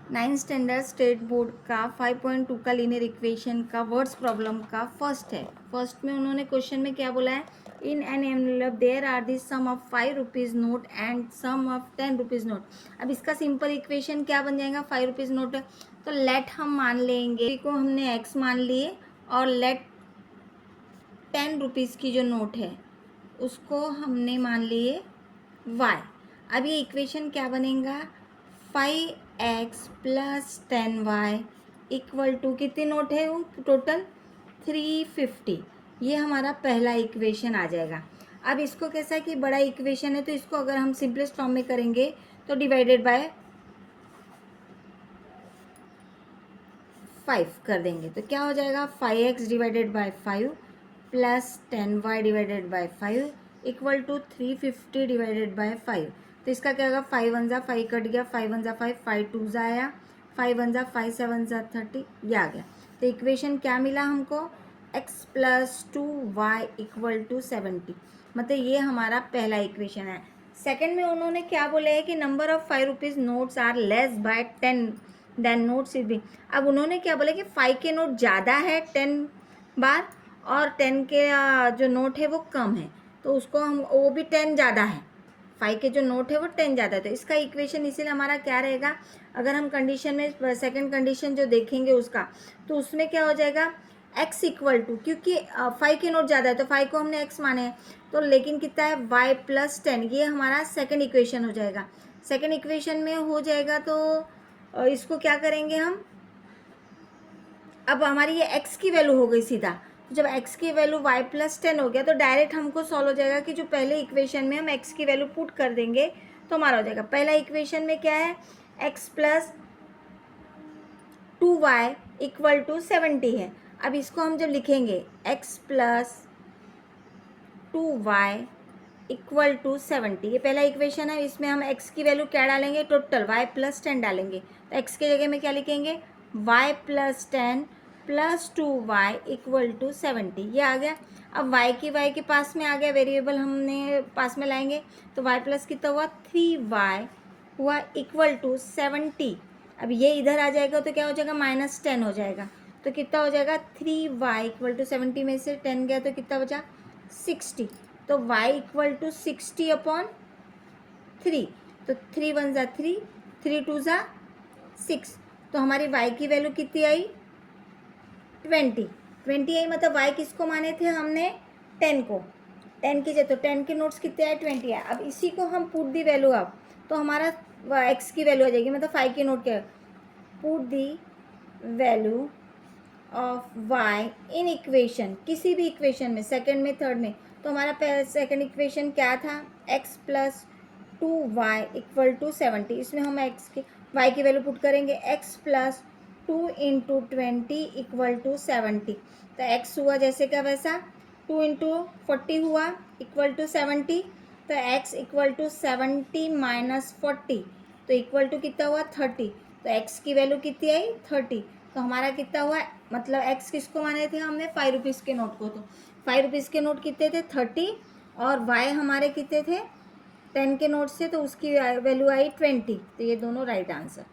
9th standard state board का 5.2 का linear equation का वर्ड्स प्रॉब्लम का फर्स्ट है। फर्स्ट में उन्होंने क्वेश्चन में क्या बोला है, in an envelope there are the some of 5 rupees note and some of 10 rupees note. अब इसका सिंपल इक्वेशन क्या बन जाएगा, 5 रुपीज़ नोट है तो लेट हम मान लेंगे को हमने एक्स मान लिए और लेट 10 रुपीज़ की जो नोट है उसको हमने मान लिए वाई। अब ये इक्वेशन क्या बनेगा, 5x plus 10y equal to कितने नोट है वो टोटल 350। ये हमारा पहला इक्वेशन आ जाएगा। अब इसको कैसा कि बड़ा इक्वेशन है तो इसको अगर हम सिंपलेस्ट फॉर्म में करेंगे तो डिवाइडेड बाय 5 कर देंगे तो क्या हो जाएगा, 5x divided by 5 plus 10y divided by 5 equal to 350 divided by 5। तो इसका क्या होगा, 5 वन ज़ा 5 कट गया, 5 वन ज़ा 5, 5 टू ज़ा आया, 5 वन ज़ा 5 7 ज़ा 30, ये आ गया। तो इक्वेशन क्या मिला हमको, x plus 2y equal to 70। मतलब ये हमारा पहला इक्वेशन है। सेकंड में उन्होंने क्या बोले है कि number of 5 rupees notes are less by 10 than notes is B. अब उन्होंने क्या बोला कि 5 के नोट ज़्यादा है 10 बार और 10 के जो नोट है वो कम है, तो उसको हम वो भी 10 ज़्यादा है, 5 के जो नोट है वो 10 ज़्यादा है। तो इसका इक्वेशन इसीलिए हमारा क्या रहेगा, अगर हम कंडीशन में सेकंड कंडीशन जो देखेंगे उसका, तो उसमें क्या हो जाएगा, x इक्वल टू, क्योंकि 5 के नोट ज़्यादा है तो 5 को हमने x माने हैं तो लेकिन कितना है y प्लस 10, ये हमारा सेकंड इक्वेशन हो जाएगा। सेकंड इक्वेशन में हो जाएगा तो इसको क्या करेंगे हम, अब हमारी ये x की वैल्यू हो गई सीधा, तो जब x की वैल्यू y प्लस 10 हो गया तो डायरेक्ट हमको सॉल्व हो जाएगा कि जो पहले इक्वेशन में हम x की वैल्यू पुट कर देंगे तो हमारा हो जाएगा। पहला इक्वेशन में क्या है, x plus 2y equal to 70 है। अब इसको हम जब लिखेंगे x plus 2y equal to 70, ये पहला इक्वेशन है। इसमें हम x की वैल्यू क्या डालेंगे, टोटल y प्लस 10 डालेंगे, तो x के जगह में क्या लिखेंगे, y plus 10 plus 2y equal to 70, ये आ गया। अब y के पास में आ गया, वेरिएबल हमने पास में लाएंगे तो y प्लस कितना हुआ 3y हुआ इक्वल टू 70। अब ये इधर आ जाएगा तो क्या हो जाएगा, माइनस 10 हो जाएगा, तो कितना हो जाएगा 3y इक्वल टू 70 में से 10 गया तो कितना बचा 60, तो y इक्वल टू 60 अपॉन 3, तो 3 वन ज़ा 3, 3 टू ज़ा 6, तो हमारी y की वैल्यू कितनी आई 20 आई। मतलब y किसको माने थे हमने 10 को, 10 की जगह, तो 10 के नोट्स कितने आए 20 आए। अब इसी को हम पुट दी वैल्यू, अब तो हमारा x की वैल्यू आ जाएगी, मतलब 5 के नोट क्या, put the value of y in equation, किसी भी इक्वेशन में, सेकंड में थर्ड में, तो हमारा सेकंड इक्वेशन क्या था, x plus 2y equal to 70। इसमें हम x की y की वैल्यू पुट करेंगे, x plus 2 into 20 equal to 70, तो x हुआ जैसे का वैसा, 2 इंटू 40 हुआ इक्वल टू 70, तो x इक्वल टू 70 माइनस 40, तो इक्वल टू कितना हुआ 30, तो x की वैल्यू कितनी आई 30, तो हमारा कितना हुआ, मतलब x किसको माने थे हमने 5 रुपीज़ के नोट को, तो 5 रुपीज़ के नोट कितने थे 30 और y हमारे कितने थे 10 के नोट से, तो उसकी वैल्यू आई 20, तो ये दोनों राइट आंसर।